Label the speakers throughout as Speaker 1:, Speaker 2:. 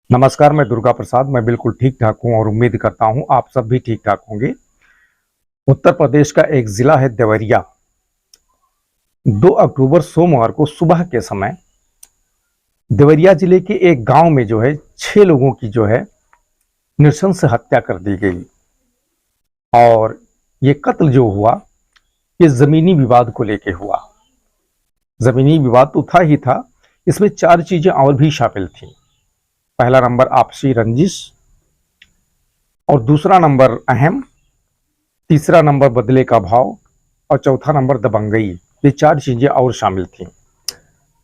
Speaker 1: नमस्कार, मैं दुर्गा प्रसाद। मैं बिल्कुल ठीक ठाक हूँ और उम्मीद करता हूँ आप सब भी ठीक ठाक होंगे। उत्तर प्रदेश का एक जिला है देवरिया। 2 अक्टूबर सोमवार को सुबह के समय देवरिया जिले के एक गांव में 6 लोगों की नृशंस हत्या कर दी गई। और ये कत्ल जो हुआ ये जमीनी विवाद को लेके हुआ। जमीनी विवाद तो था ही था, इसमें 4 चीजें और भी शामिल थी। पहला नंबर आपसी रंजिश, और दूसरा नंबर अहम, तीसरा नंबर बदले का भाव, और चौथा नंबर दबंगई। ये 4 चीजें और शामिल थी।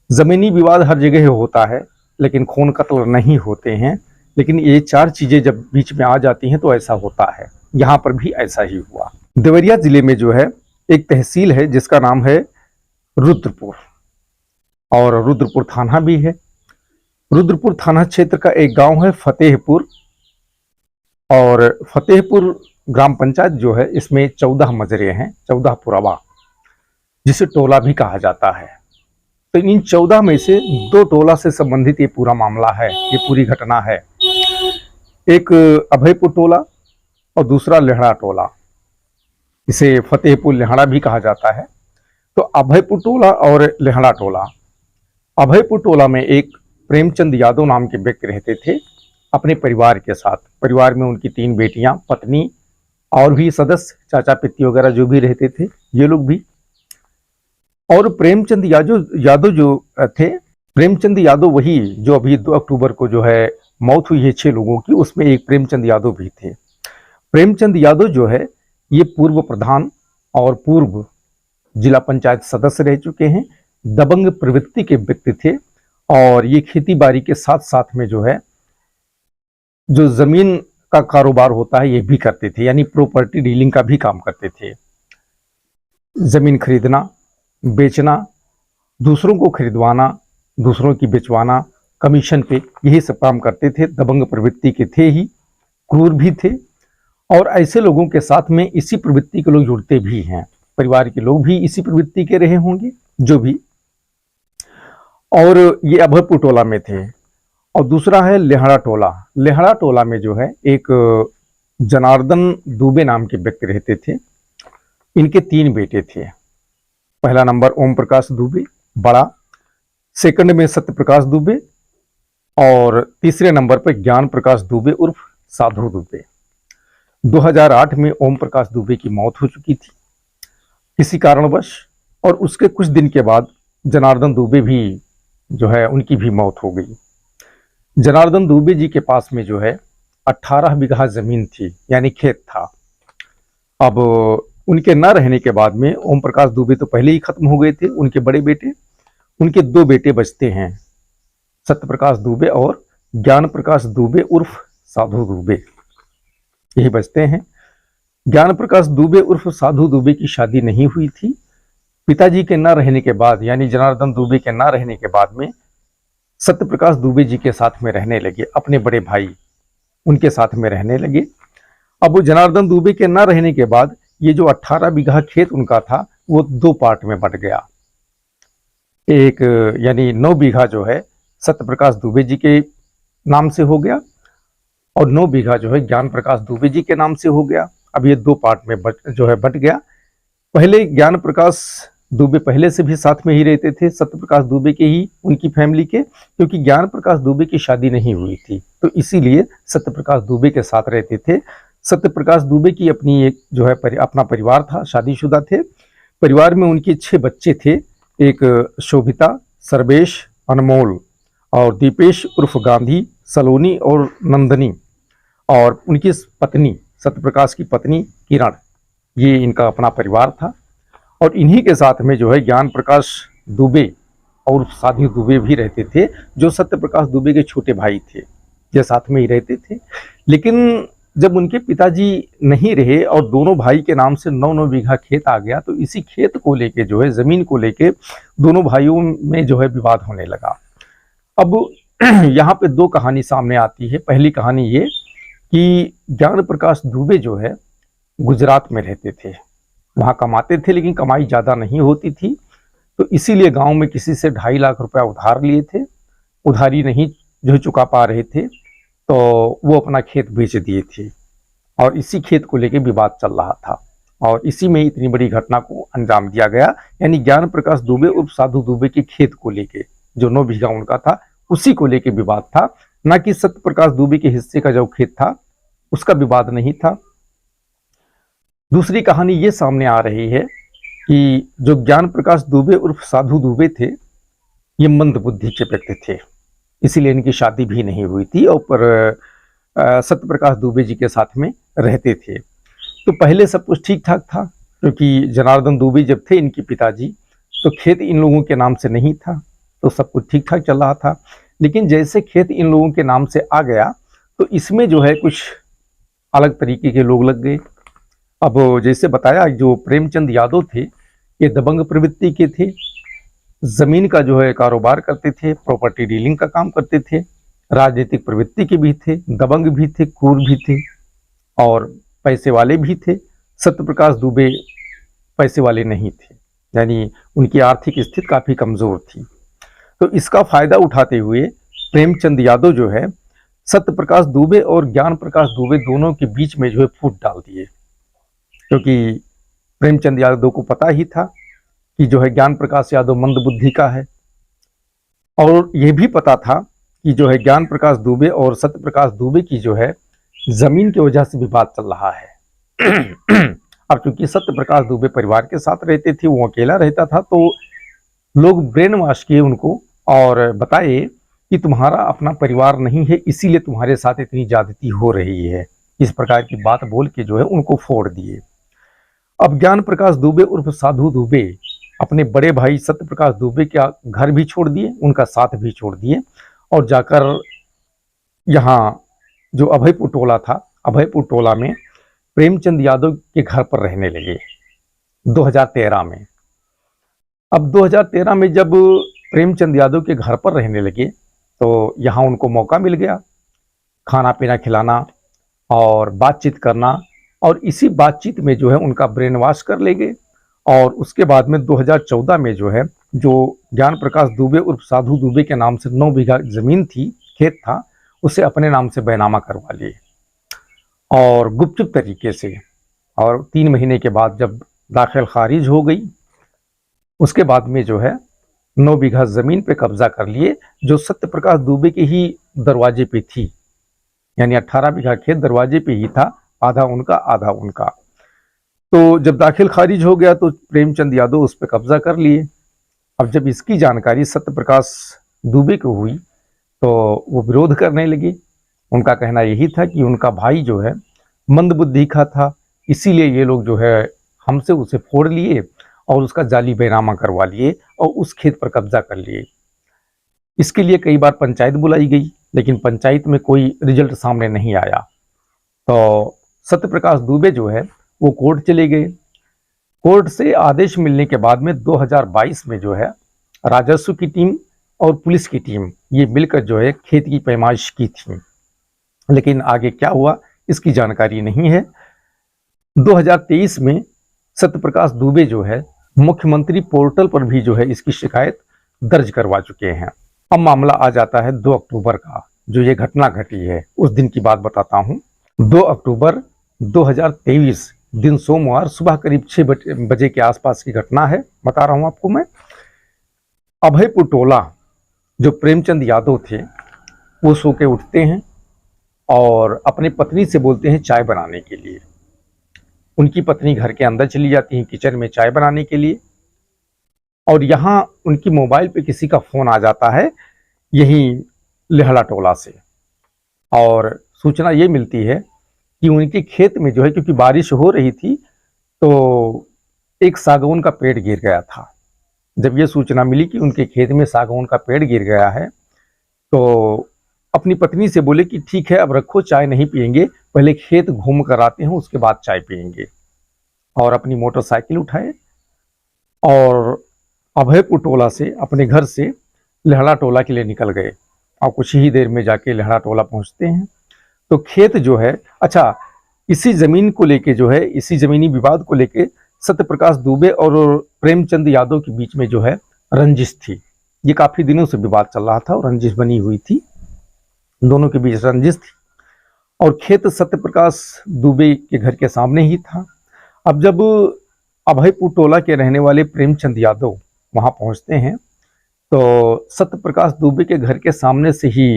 Speaker 1: जमीनी विवाद हर जगह होता है लेकिन खून कत्ल नहीं होते हैं। लेकिन ये 4 चीजें जब बीच में आ जाती हैं तो ऐसा होता है। यहाँ पर भी ऐसा ही हुआ। देवरिया जिले में एक तहसील है जिसका नाम है रुद्रपुर, और रुद्रपुर थाना भी है। रुद्रपुर थाना क्षेत्र का एक गांव है फतेहपुर, और फतेहपुर ग्राम पंचायत इसमें 14 मजरे हैं, 14 पुरवा, जिसे टोला भी कहा जाता है। तो इन 14 में से 2 टोला से संबंधित ये पूरा मामला है, ये पूरी घटना है। एक अभयपुर टोला और दूसरा लेहड़ा टोला, इसे फतेहपुर लेहड़ा भी कहा जाता है। तो अभयपुर टोला और लेहड़ा टोला। अभयपुर टोला में एक प्रेमचंद यादव नाम के व्यक्ति रहते थे अपने परिवार के साथ। परिवार में उनकी 3 बेटियां, पत्नी और भी सदस्य, चाचा पित्ती वगैरह जो भी रहते थे, ये लोग भी। और प्रेमचंद यादव जो थे, प्रेमचंद यादव वही जो अभी 2 अक्टूबर को मौत हुई है 6 लोगों की, उसमें एक प्रेमचंद यादव भी थे। प्रेमचंद यादव ये पूर्व प्रधान और पूर्व जिला पंचायत सदस्य रह चुके हैं। दबंग प्रवृत्ति के व्यक्ति थे, और ये खेती बाड़ी के साथ साथ में जो जमीन का कारोबार होता है ये भी करते थे, यानी प्रॉपर्टी डीलिंग का भी काम करते थे। जमीन खरीदना, बेचना, दूसरों को खरीदवाना, दूसरों की बेचवाना, कमीशन पे, यही सब काम करते थे। दबंग प्रवृत्ति के थे ही, क्रूर भी थे। और ऐसे लोगों के साथ में इसी प्रवृत्ति के लोग जुड़ते भी हैं। परिवार के लोग भी इसी प्रवृत्ति के रहे होंगे जो भी। और ये अभयपुर टोला में थे। और दूसरा है लेहड़ा टोला। लेहड़ा टोला में एक जनार्दन दुबे नाम के व्यक्ति रहते थे। इनके 3 बेटे थे। पहला नंबर ओम प्रकाश दुबे बड़ा, सेकंड में सत्य प्रकाश दुबे, और तीसरे नंबर पर ज्ञान प्रकाश दुबे उर्फ साधु दुबे। 2008 में ओम प्रकाश दुबे की मौत हो चुकी थी किसी कारणवश, और उसके कुछ दिन के बाद जनार्दन दुबे भी उनकी भी मौत हो गई। जनार्दन दुबे जी के पास में 18 बीघा जमीन थी, यानी खेत था। अब उनके न रहने के बाद में ओम प्रकाश दुबे तो पहले ही खत्म हो गए थे। उनके बड़े बेटे, उनके 2 बेटे बचते हैं, सत्य प्रकाश दुबे और ज्ञान प्रकाश दुबे उर्फ साधु दुबे, यही बचते हैं। ज्ञान प्रकाश दुबे उर्फ साधु दुबे की शादी नहीं हुई थी। पिताजी के न रहने के बाद, यानी जनार्दन दुबे के न रहने के बाद में सत्य प्रकाश दुबे जी के साथ में रहने लगे। अपने बड़े भाई उनके साथ में रहने लगे। अब वो जनार्दन दुबे के न रहने के बाद ये जो 18 बीघा खेत उनका था वो 2 पार्ट में बंट गया। एक यानी 9 बीघा सत्य प्रकाश दुबे जी के नाम से हो गया, और 9 बीघा ज्ञान प्रकाश दुबे जी के नाम से हो गया। अब ये 2 पार्ट में बंट गया। पहले ज्ञान प्रकाश दुबे पहले से भी साथ में ही रहते थे, सत्य प्रकाश दुबे के ही, उनकी फैमिली के, क्योंकि ज्ञान प्रकाश दुबे की शादी नहीं हुई थी तो इसीलिए सत्य प्रकाश दुबे के साथ रहते थे। सत्य प्रकाश दुबे की अपनी एक अपना परिवार था, शादीशुदा थे। परिवार में उनके 6 बच्चे थे। एक शोभिता, सर्वेश, अनमोल और दीपेश उर्फ गांधी, सलोनी और नंदनी, और उनकी पत्नी सत्य प्रकाश की पत्नी किरण। ये इनका अपना परिवार था। और इन्हीं के साथ में ज्ञान प्रकाश दुबे और साधु दुबे भी रहते थे, जो सत्य प्रकाश दुबे के छोटे भाई थे, ये साथ में ही रहते थे। लेकिन जब उनके पिताजी नहीं रहे और दोनों भाई के नाम से 9-9 बीघा खेत आ गया, तो इसी खेत को लेके जमीन को लेके दोनों भाइयों में विवाद होने लगा। अब यहाँ पे 2 कहानी सामने आती है। पहली कहानी ये कि ज्ञान प्रकाश दुबे गुजरात में रहते थे, वहाँ कमाते थे, लेकिन कमाई ज़्यादा नहीं होती थी। तो इसीलिए गांव में किसी से 2.5 लाख रुपया उधार लिए थे। उधारी नहीं चुका पा रहे थे, तो वो अपना खेत बेच दिए थे और इसी खेत को लेके विवाद चल रहा था और इसी में इतनी बड़ी घटना को अंजाम दिया गया। यानी ज्ञान प्रकाश दुबे उर्फ साधु दुबे के खेत को लेके जो 9 बीघा उनका था उसी को लेके विवाद था, ना कि सत्य प्रकाश दुबे के हिस्से का जो खेत था उसका विवाद नहीं था। दूसरी कहानी ये सामने आ रही है कि जो ज्ञान प्रकाश दुबे उर्फ साधु दुबे थे ये मंद बुद्धि के व्यक्ति थे, इसीलिए इनकी शादी भी नहीं हुई थी और पर सत्य प्रकाश दुबे जी के साथ में रहते थे। तो पहले सब कुछ ठीक ठाक था क्योंकि जनार्दन दुबे जब थे इनके पिताजी तो खेत इन लोगों के नाम से नहीं था, तो सब कुछ ठीक ठाक चल रहा था। लेकिन जैसे खेत इन लोगों के नाम से आ गया तो इसमें जो है कुछ अलग तरीके के लोग लग गए। अब जैसे बताया जो प्रेमचंद यादव थे ये दबंग प्रवृत्ति के थे, जमीन का जो है कारोबार करते थे, प्रॉपर्टी डीलिंग का काम करते थे, राजनीतिक प्रवृत्ति के भी थे, दबंग भी थे, क्रूर भी थे और पैसे वाले भी थे। सत्य प्रकाश दुबे पैसे वाले नहीं थे, यानी उनकी आर्थिक स्थिति काफी कमजोर थी। तो इसका फायदा उठाते हुए प्रेमचंद यादव जो है सत्य प्रकाश दुबे और ज्ञान प्रकाश दुबे दोनों के बीच में जो है फूट डाल दिए, क्योंकि प्रेमचंद यादव को पता ही था कि जो है ज्ञान प्रकाश यादव मंद बुद्धि का है और यह भी पता था कि जो है ज्ञान प्रकाश दुबे और सत्य प्रकाश दुबे की जो है जमीन की वजह से विवाद चल रहा है। अब चूंकि सत्य प्रकाश दुबे परिवार के साथ रहते थे, वो अकेला रहता था, तो लोग ब्रेन वॉश किए उनको और बताए कि तुम्हारा अपना परिवार नहीं है इसीलिए तुम्हारे साथ इतनी ज्यादती हो रही है, इस प्रकार की बात बोल के जो है उनको फोड़ दिए। अब ज्ञान प्रकाश दुबे उर्फ साधु दुबे अपने बड़े भाई सत्य प्रकाश दुबे का घर भी छोड़ दिए, उनका साथ भी छोड़ दिए और जाकर यहाँ जो अभयपुर टोला था, अभयपुर टोला में प्रेमचंद यादव के घर पर रहने लगे 2013 में। अब 2013 में जब प्रेमचंद यादव के घर पर रहने लगे तो यहाँ उनको मौका मिल गया खाना पीना खिलाना और बातचीत करना और इसी बातचीत में जो है उनका ब्रेन वॉश कर ले गए और उसके बाद में 2014 में जो है जो ज्ञान प्रकाश दुबे उर्फ साधु दुबे के नाम से 9 बीघा जमीन थी, खेत था, उसे अपने नाम से बैनामा करवा लिए और गुपचुप तरीके से। और 3 महीने के बाद जब दाखिल खारिज हो गई उसके बाद में जो है 9 बीघा जमीन पे कब्जा कर लिए जो सत्य प्रकाश दुबे के ही दरवाजे पे थी, यानी 18 बीघा खेत दरवाजे पे ही था, आधा उनका आधा उनका। तो जब दाखिल खारिज हो गया तो प्रेमचंद यादव उस पर कब्जा कर लिए। अब जब इसकी जानकारी सत्य प्रकाश दुबे को हुई तो वो विरोध करने लगे। उनका कहना यही था कि उनका भाई जो है मंद बुद्धि का था, इसीलिए ये लोग जो है हमसे उसे फोड़ लिए और उसका जाली बैनामा करवा लिए और उस खेत पर कब्जा कर लिए। इसके लिए कई बार पंचायत बुलाई गई लेकिन पंचायत में कोई रिजल्ट सामने नहीं आया। तो सत्य प्रकाश दुबे जो है वो कोर्ट चले गए। कोर्ट से आदेश मिलने के बाद में 2022 में जो है राजस्व की टीम और पुलिस की टीम ये मिलकर जो है खेत की पैमाइश की थी, लेकिन आगे क्या हुआ इसकी जानकारी नहीं है। 2023 में सत्य प्रकाश दुबे जो है मुख्यमंत्री पोर्टल पर भी जो है इसकी शिकायत दर्ज करवा चुके हैं। अब मामला आ जाता है 2 अक्टूबर का, जो ये घटना घटी है उस दिन की बात बताता हूँ। 2 अक्टूबर 2023 दिन सोमवार सुबह करीब 6 बजे के आसपास की घटना है, बता रहा हूँ आपको मैं। अभयपुर टोला जो प्रेमचंद यादव थे वो सो के उठते हैं और अपनी पत्नी से बोलते हैं चाय बनाने के लिए। उनकी पत्नी घर के अंदर चली जाती है किचन में चाय बनाने के लिए और यहाँ उनकी मोबाइल पे किसी का फोन आ जाता है यही लेहड़ा टोला से और सूचना ये मिलती है कि उनके खेत में जो है क्योंकि बारिश हो रही थी तो एक सागौन का पेड़ गिर गया था। जब ये सूचना मिली कि उनके खेत में सागौन का पेड़ गिर गया है तो अपनी पत्नी से बोले कि ठीक है अब रखो, चाय नहीं पियेंगे, पहले खेत घूम कर आते हैं उसके बाद चाय पियेंगे। और अपनी मोटरसाइकिल उठाए और अभयपुर टोला से अपने घर से लेहड़ा टोला के लिए निकल गए और कुछ ही देर में जाके लेहड़ा टोला पहुंचते हैं। तो खेत जो है, अच्छा इसी जमीन को लेके जो है, इसी जमीनी विवाद को लेके सत्य प्रकाश दुबे और प्रेमचंद यादव के बीच में जो है रंजिश थी। ये काफी दिनों से विवाद चल रहा था और रंजिश बनी हुई थी। दोनों के बीच रंजिश थी और खेत सत्यप्रकाश दुबे के घर के सामने ही था। अब जब अभयपुर टोला के रहने वाले प्रेमचंद यादव वहां पहुंचते हैं तो सत्यप्रकाश दुबे के घर के सामने से ही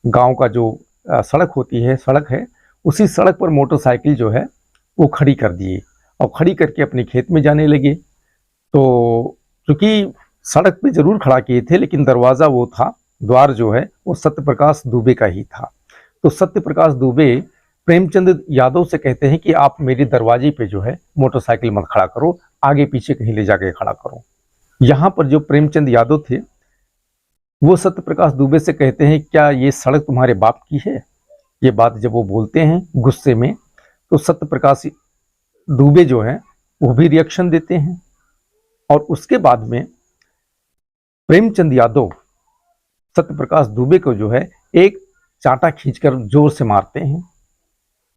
Speaker 1: गांव का जो सड़क है, उसी सड़क पर मोटरसाइकिल जो है वो खड़ी कर दिए और खड़ी करके अपने खेत में जाने लगे। तो क्योंकि सड़क पे जरूर खड़ा किए थे लेकिन दरवाज़ा वो था, द्वार जो है वो सत्यप्रकाश दुबे का ही था। तो सत्यप्रकाश दुबे प्रेमचंद यादव से कहते हैं कि आप मेरे दरवाजे पे जो है मोटरसाइकिल मत खड़ा करो, आगे पीछे कहीं ले जाके खड़ा करो। यहाँ पर जो प्रेमचंद यादव थे वो सत्यप्रकाश दुबे से कहते हैं क्या ये सड़क तुम्हारे बाप की है? ये बात जब वो बोलते हैं गुस्से में तो सत्यप्रकाश दुबे जो है वो भी रिएक्शन देते हैं और उसके बाद में प्रेमचंद यादव सत्यप्रकाश दुबे को जो है एक चांटा खींचकर जोर से मारते हैं।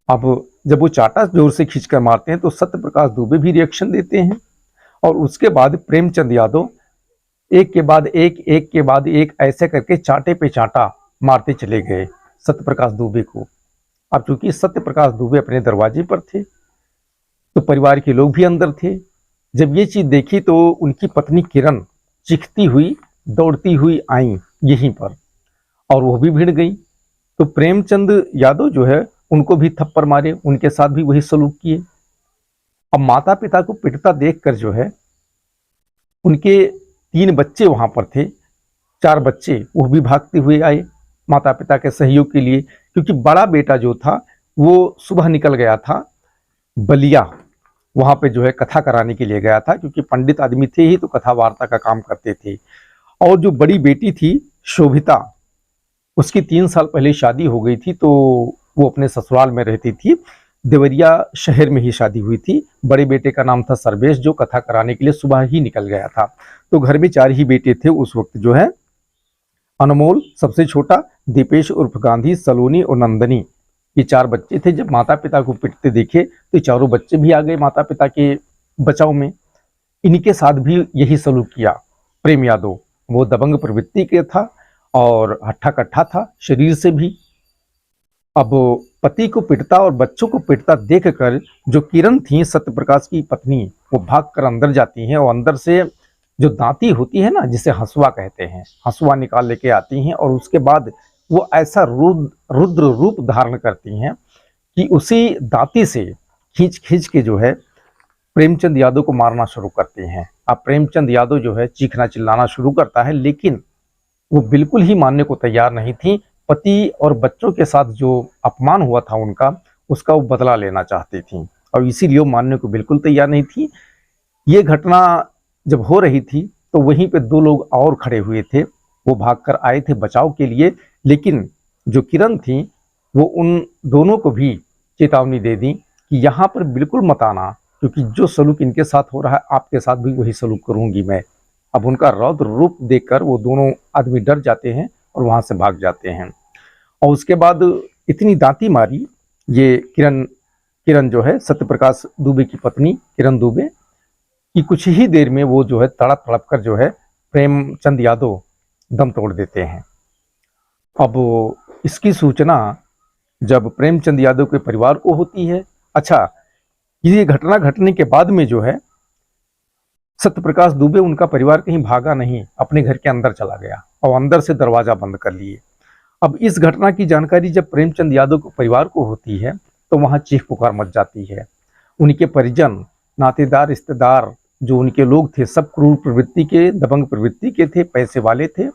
Speaker 1: अब जब वो चांटा जोर से खींचकर मारते हैं तो सत्यप्रकाश दुबे भी रिएक्शन देते हैं और उसके बाद प्रेमचंद यादव एक के बाद एक ऐसे करके चांटे पे चांटा मारते चले गए सत्यप्रकाश दुबे को। अब चूंकि सत्यप्रकाश दुबे अपने दरवाजे पर थे तो परिवार के लोग भी अंदर थे। जब ये चीज देखी तो उनकी पत्नी किरण चीखती हुई दौड़ती हुई आई यहीं पर और वो भी भिड़ गई। तो प्रेमचंद यादव जो है उनको भी थप्पड़ मारे, उनके साथ भी वही सलूक किए। अब माता पिता को पिटता देखकर जो है उनके 3 बच्चे वहां पर थे, 4 बच्चे वो भी भागते हुए आए माता पिता के सहयोग के लिए, क्योंकि बड़ा बेटा जो था वो सुबह निकल गया था बलिया, वहां पे जो है कथा कराने के लिए गया था, क्योंकि पंडित आदमी थे ही तो कथा वार्ता का काम करते थे। और जो बड़ी बेटी थी शोभिता, उसकी 3 साल पहले शादी हो गई थी तो वो अपने ससुराल में रहती थी, देवरिया शहर में ही शादी हुई थी। बड़े बेटे का नाम था सर्वेश जो कथा कराने के लिए सुबह ही निकल गया था। तो घर में 4 ही बेटे थे उस वक्त जो है, अनमोल सबसे छोटा, दीपेश उर्फ गांधी, सलोनी और नंदनी, ये 4 बच्चे थे। जब माता पिता को पिटते देखे तो चारों बच्चे भी आ गए माता पिता के बचाव में। इनके साथ भी यही सलूक किया प्रेम यादव। वो दबंग प्रवृत्ति के था और हट्ठा कट्ठा था शरीर से भी। अब पति को पिटता और बच्चों को पिटता देखकर जो किरण थी सत्यप्रकाश की पत्नी, वो भागकर अंदर जाती हैं और अंदर से जो दांती होती है ना, जिसे हंसुआ कहते हैं, हंसुआ निकाल लेके आती हैं और उसके बाद वो ऐसा रुद्र रूप धारण करती हैं कि उसी दांती से खींच खींच के जो है प्रेमचंद यादव को मारना शुरू करते हैं। अब प्रेमचंद यादव जो है चीखना चिल्लाना शुरू करता है, लेकिन वो बिल्कुल ही मानने को तैयार नहीं थी। पति और बच्चों के साथ जो अपमान हुआ था उनका, उसका वो बदला लेना चाहती थी और इसीलिए वो मानने को बिल्कुल तैयार नहीं थी। ये घटना जब हो रही थी तो वहीं पे 2 लोग और खड़े हुए थे, वो भागकर आए थे बचाव के लिए, लेकिन जो किरण थी वो उन दोनों को भी चेतावनी दे दी कि यहाँ पर बिल्कुल मत आना, क्योंकि जो सलूक इनके साथ हो रहा है आपके साथ भी वही सलूक करूंगी मैं। अब उनका रौद्र रूप देखकर वो दोनों आदमी डर जाते हैं और वहां से भाग जाते हैं। और उसके बाद इतनी दांती मारी ये किरण जो है सत्यप्रकाश दुबे की पत्नी किरण दुबे कि कुछ ही देर में वो जो है तड़प तड़प कर जो है प्रेमचंद यादव दम तोड़ देते हैं। अब इसकी सूचना जब प्रेमचंद यादव के परिवार को होती है, अच्छा ये घटना घटने के बाद में जो है सत्यप्रकाश दुबे उनका परिवार कहीं भागा नहीं, अपने घर के अंदर चला गया और अंदर से दरवाजा बंद कर लिए। अब इस घटना की जानकारी जब प्रेमचंद यादव के परिवार को होती है तो वहां चीख पुकार मच जाती है। उनके परिजन, नातेदार, रिश्तेदार जो उनके लोग थे सब क्रूर प्रवृत्ति के, दबंग प्रवृत्ति के थे, पैसे वाले थे।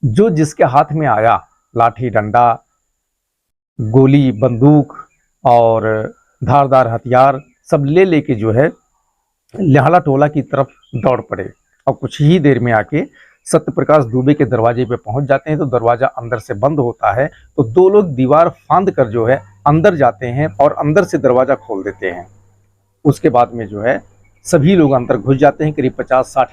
Speaker 1: जो जिसके हाथ में आया लाठी डंडा, गोली, बंदूक और धारदार हथियार सब ले लेके जो है लिहाड़ा टोला की तरफ दौड़ पड़े और कुछ ही देर में आके सत्यप्रकाश दुबे के दरवाजे पे पहुंच जाते हैं। तो दरवाजा अंदर से बंद होता है तो 2 लोग दीवार फांद कर जो है अंदर जाते हैं और अंदर से दरवाजा खोल देते हैं। उसके बाद में जो है सभी लोग अंदर घुस जाते हैं, करीब 50-60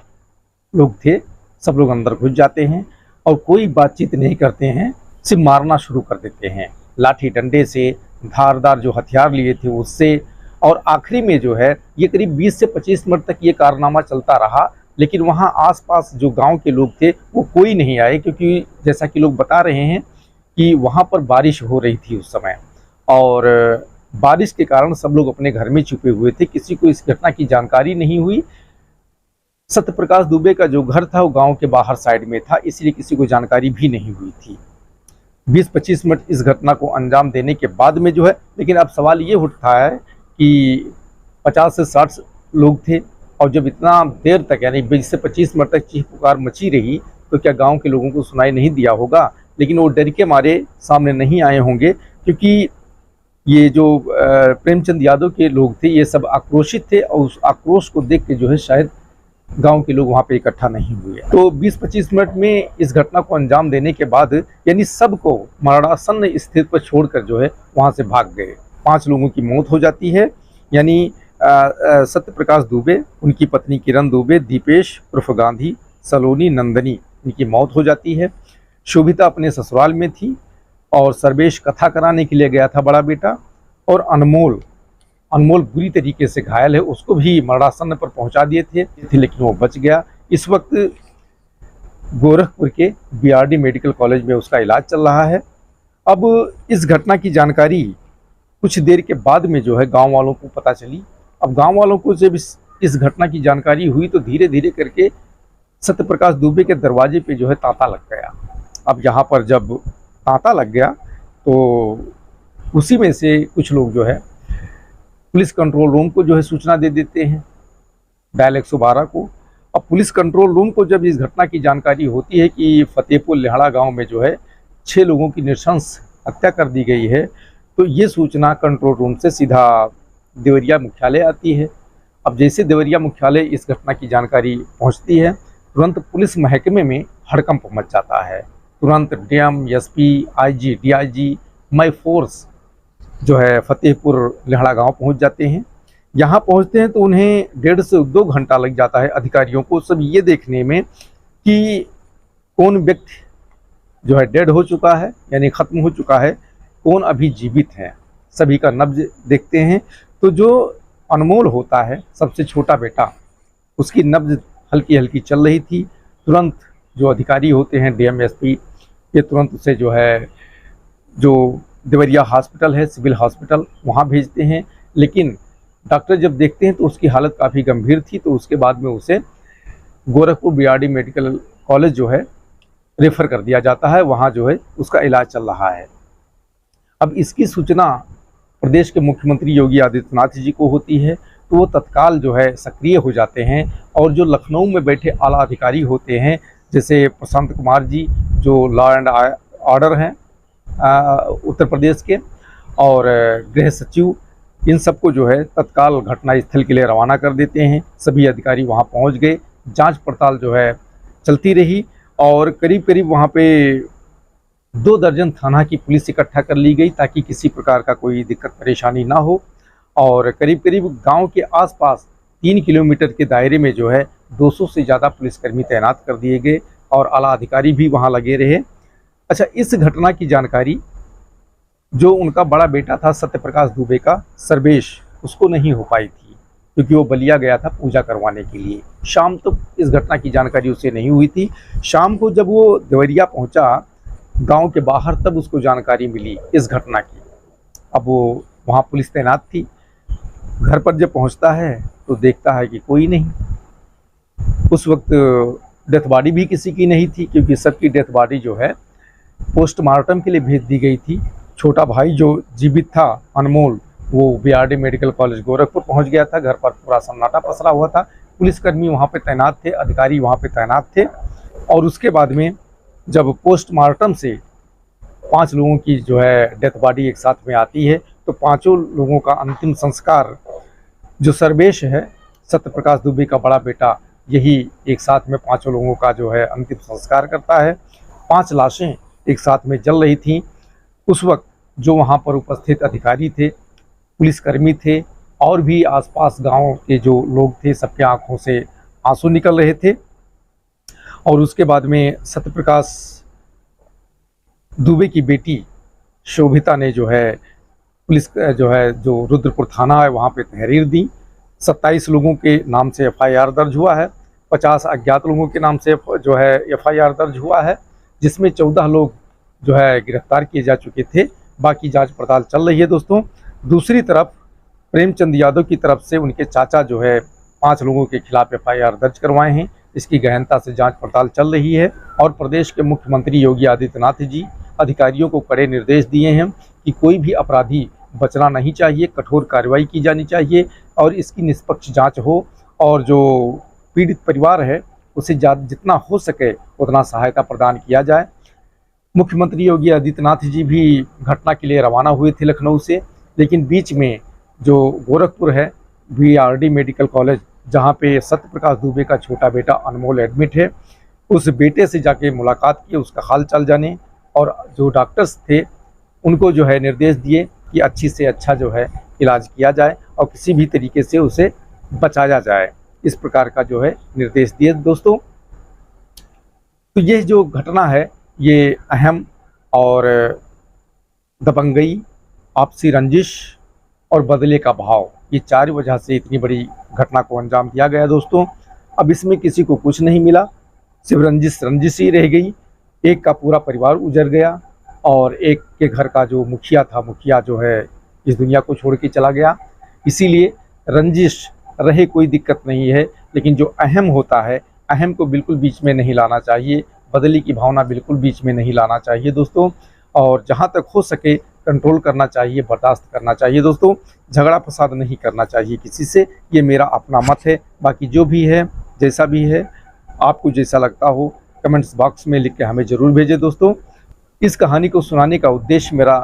Speaker 1: लोग थे, सब लोग अंदर घुस जाते हैं और कोई बातचीत नहीं करते हैं, सिर्फ मारना शुरू कर देते हैं लाठी डंडे से, धारदार जो हथियार लिए थे उससे। और आखिरी में जो है ये करीब 20 से 25 मिनट तक ये कारनामा चलता रहा, लेकिन वहाँ आसपास जो गांव के लोग थे वो कोई नहीं आए, क्योंकि जैसा कि लोग बता रहे हैं कि वहाँ पर बारिश हो रही थी उस समय, और बारिश के कारण सब लोग अपने घर में छुपे हुए थे, किसी को इस घटना की जानकारी नहीं हुई। सत्यप्रकाश दुबे का जो घर था वो गांव के बाहर साइड में था, इसलिए किसी को जानकारी भी नहीं हुई थी। 20-25 मिनट इस घटना को अंजाम देने के बाद में जो है, लेकिन अब सवाल ये उठता है कि 50 से 60 लोग थे, और जब इतना देर तक यानी 20 से 25 मिनट तक चीख पुकार मची रही तो क्या गांव के लोगों को सुनाई नहीं दिया होगा? लेकिन वो डर के मारे सामने नहीं आए होंगे, क्योंकि ये जो प्रेमचंद यादव के लोग थे ये सब आक्रोशित थे, और उस आक्रोश को देख के जो है शायद गांव के लोग वहां पे इकट्ठा नहीं हुए। तो 20-25 मिनट में इस घटना को अंजाम देने के बाद यानी सबको मरणासन्न स्थिति पर छोड़कर जो है वहां से भाग गए। 5 लोगों की मौत हो जाती है, यानी सत्यप्रकाश दुबे, उनकी पत्नी किरण दुबे, दीपेश उर्फ गांधी, सलोनी, नंदनी, इनकी मौत हो जाती है। शोभिता अपने ससुराल में थी, और सर्वेश कथा कराने के लिए गया था, बड़ा बेटा, और अनमोल बुरी तरीके से घायल है, उसको भी मरणासन्न पर पहुंचा दिए थे, लेकिन वो बच गया। इस वक्त गोरखपुर के बीआरडी मेडिकल कॉलेज में उसका इलाज चल रहा है। अब इस घटना की जानकारी कुछ देर के बाद में जो है गांव वालों को पता चली। अब गांव वालों को जब इस घटना की जानकारी हुई तो धीरे धीरे करके सत्यप्रकाश दुबे के दरवाजे पे जो है तांता लग गया। अब यहाँ पर जब तांता लग गया तो उसी में से कुछ लोग जो है पुलिस कंट्रोल रूम को जो है सूचना दे देते हैं, डायल 112 को। अब पुलिस कंट्रोल रूम को जब इस घटना की जानकारी होती है कि फतेहपुर लेहड़ा गांव में जो है 6 लोगों की नृशंस हत्या कर दी गई है, तो ये सूचना कंट्रोल रूम से सीधा देवरिया मुख्यालय आती है। अब जैसे देवरिया मुख्यालय इस घटना की जानकारी पहुंचती है, तुरंत पुलिस महकमे में हड़कंप मच जाता है। तुरंत डीएम, एसपी, आईजी, डीआईजी, मई फोर्स जो है फतेहपुर लेहड़ा गांव पहुंच जाते हैं। यहाँ पहुंचते हैं तो उन्हें 1.5 से 2 घंटा लग जाता है अधिकारियों को सब ये देखने में कि कौन व्यक्ति जो है डेड हो चुका है यानी ख़त्म हो चुका है, कौन अभी जीवित है। सभी का नब्ज देखते हैं, तो जो अनमोल होता है सबसे छोटा बेटा, उसकी नब्ज हल्की हल्की चल रही थी। तुरंत जो अधिकारी होते हैं डीएम, एसपी, ये तुरंत उसे जो है जो देवरिया हॉस्पिटल है, सिविल हॉस्पिटल, वहाँ भेजते हैं। लेकिन डॉक्टर जब देखते हैं तो उसकी हालत काफ़ी गंभीर थी, तो उसके बाद में उसे गोरखपुर बीआरडी मेडिकल कॉलेज जो है रेफ़र कर दिया जाता है, वहाँ जो है उसका इलाज चल रहा है। अब इसकी सूचना प्रदेश के मुख्यमंत्री योगी आदित्यनाथ जी को होती है, तो वो तत्काल जो है सक्रिय हो जाते हैं, और जो लखनऊ में बैठे आला अधिकारी होते हैं जैसे प्रशांत कुमार जी जो लॉ एंड ऑर्डर हैं उत्तर प्रदेश के, और गृह सचिव, इन सबको जो है तत्काल घटना स्थल के लिए रवाना कर देते हैं। सभी अधिकारी वहां पहुंच गए, जांच पड़ताल जो है चलती रही, और करीब करीब वहां पे 2 दर्जन थाना की पुलिस इकट्ठा कर ली गई ताकि किसी प्रकार का कोई दिक्कत परेशानी ना हो। और करीब करीब गांव के आसपास 3 किलोमीटर के दायरे में जो है 200 से ज़्यादा पुलिसकर्मी तैनात कर दिए गए, और आला अधिकारी भी वहां लगे रहे। अच्छा, इस घटना की जानकारी जो उनका बड़ा बेटा था सत्यप्रकाश दुबे का, सर्वेश, उसको नहीं हो पाई थी, क्योंकि वो बलिया गया था पूजा करवाने के लिए। शाम तक इस घटना की जानकारी उसे नहीं हुई थी। शाम को जब वो देवरिया पहुंचा गांव के बाहर, तब उसको जानकारी मिली इस घटना की। अब वो वहाँ पुलिस तैनात थी। घर पर जब पहुंचता है तो देखता है कि कोई नहीं। उस वक्त डेथ बॉडी भी किसी की नहीं थी, क्योंकि सबकी डेथ बॉडी जो है पोस्टमार्टम के लिए भेज दी गई थी। छोटा भाई जो जीवित था अनमोल, वो बीआरडी मेडिकल कॉलेज गोरखपुर पहुंच गया था। घर पर पूरा सन्नाटा पसरा हुआ था, पुलिसकर्मी वहां पे तैनात थे, अधिकारी वहां पे तैनात थे। और उसके बाद में जब पोस्टमार्टम से 5 लोगों की जो है डेथ बॉडी एक साथ में आती है, तो 5 लोगों का अंतिम संस्कार जो सर्वेश है, सत्यप्रकाश दुबे का बड़ा बेटा, यही एक साथ में 5 लोगों का जो है अंतिम संस्कार करता है। 5 लाशें एक साथ में जल रही थीं। उस वक्त जो वहाँ पर उपस्थित अधिकारी थे, पुलिसकर्मी थे, और भी आसपास गांव के जो लोग थे, सबके आंखों से आंसू निकल रहे थे। और उसके बाद में सत्यप्रकाश दुबे की बेटी शोभिता ने जो है पुलिस जो रुद्रपुर थाना है वहाँ पे तहरीर दी। 27 लोगों के नाम से एफआईआर दर्ज हुआ है। 50 अज्ञात लोगों के नाम से जो है एफआईआर दर्ज हुआ है, जिसमें 14 लोग जो है गिरफ्तार किए जा चुके थे। बाकी जांच पड़ताल चल रही है दोस्तों। दूसरी तरफ प्रेमचंद यादव की तरफ से उनके चाचा जो है 5 लोगों के खिलाफ एफआईआर दर्ज करवाए हैं। इसकी गहनता से जांच पड़ताल चल रही है और प्रदेश के मुख्यमंत्री योगी आदित्यनाथ जी अधिकारियों को कड़े निर्देश दिए हैं कि कोई भी अपराधी बचना नहीं चाहिए, कठोर कार्रवाई की जानी चाहिए और इसकी निष्पक्ष जांच हो और जो पीड़ित परिवार है उसे जितना हो सके उतना सहायता प्रदान किया जाए। मुख्यमंत्री योगी आदित्यनाथ जी भी घटना के लिए रवाना हुए थे लखनऊ से, लेकिन बीच में जो गोरखपुर है बीआरडी मेडिकल कॉलेज जहाँ पे सत्य प्रकाश दुबे का छोटा बेटा अनमोल एडमिट है, उस बेटे से जाके मुलाकात की, उसका हाल चाल जाने और जो डॉक्टर्स थे उनको जो है निर्देश दिए कि अच्छी से अच्छा जो है इलाज किया जाए और किसी भी तरीके से उसे बचाया जाए। इस प्रकार का जो है निर्देश दिए दोस्तों। तो ये जो घटना है ये अहम और दबंगई, आपसी रंजिश और बदले का भाव, ये 4 वजह से इतनी बड़ी घटना को अंजाम दिया गया दोस्तों। अब इसमें किसी को कुछ नहीं मिला, सिर्फ रंजिश ही रह गई। एक का पूरा परिवार उजड़ गया और एक के घर का जो मुखिया था, मुखिया जो है इस दुनिया को छोड़ के चला गया। इसीलिए रंजिश रहे कोई दिक्कत नहीं है, लेकिन जो अहम होता है अहम को बिल्कुल बीच में नहीं लाना चाहिए, बदले की भावना बिल्कुल बीच में नहीं लाना चाहिए दोस्तों। और जहाँ तक हो सके कंट्रोल करना चाहिए, बर्दाश्त करना चाहिए दोस्तों। झगड़ा फसाद नहीं करना चाहिए किसी से, ये मेरा अपना मत है। बाकी जो भी है जैसा भी है आपको जैसा लगता हो कमेंट्स बॉक्स में लिख के हमें ज़रूर भेजें दोस्तों। इस कहानी को सुनाने का उद्देश्य मेरा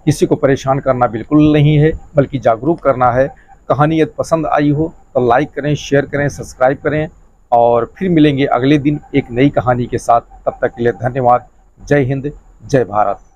Speaker 1: किसी को परेशान करना बिल्कुल नहीं है, बल्कि जागरूक करना है। कहानी यदि पसंद आई हो तो लाइक करें, शेयर करें, सब्सक्राइब करें और फिर मिलेंगे अगले दिन एक नई कहानी के साथ। तब तक के लिए धन्यवाद। जय हिंद, जय भारत।